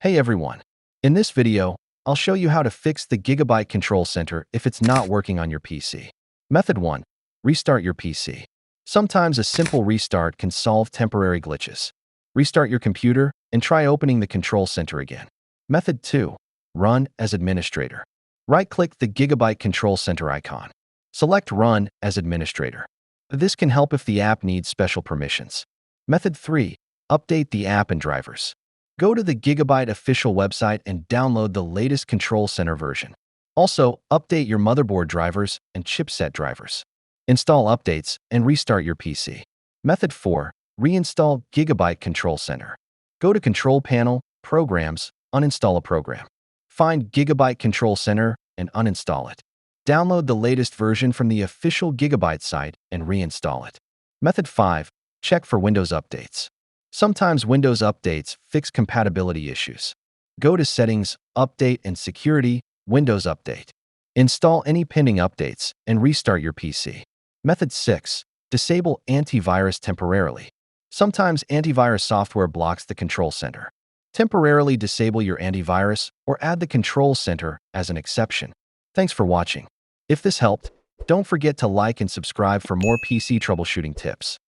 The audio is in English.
Hey everyone! In this video, I'll show you how to fix the Gigabyte Control Center if it's not working on your PC. Method 1. Restart your PC. Sometimes a simple restart can solve temporary glitches. Restart your computer and try opening the Control Center again. Method 2. Run as administrator. Right-click the Gigabyte Control Center icon. Select Run as administrator. This can help if the app needs special permissions. Method 3. Update the app and drivers. Go to the Gigabyte official website and download the latest Control Center version. Also, update your motherboard drivers and chipset drivers. Install updates and restart your PC. Method 4. Reinstall Gigabyte Control Center. Go to Control Panel, Programs, uninstall a program. Find Gigabyte Control Center and uninstall it. Download the latest version from the official Gigabyte site and reinstall it. Method 5. Check for Windows updates. Sometimes Windows updates fix compatibility issues. Go to Settings, Update and Security, Windows Update. Install any pending updates and restart your PC. Method 6. Disable antivirus temporarily. Sometimes antivirus software blocks the Control Center. Temporarily disable your antivirus or add the Control Center as an exception. Thanks for watching. If this helped, don't forget to like and subscribe for more PC troubleshooting tips.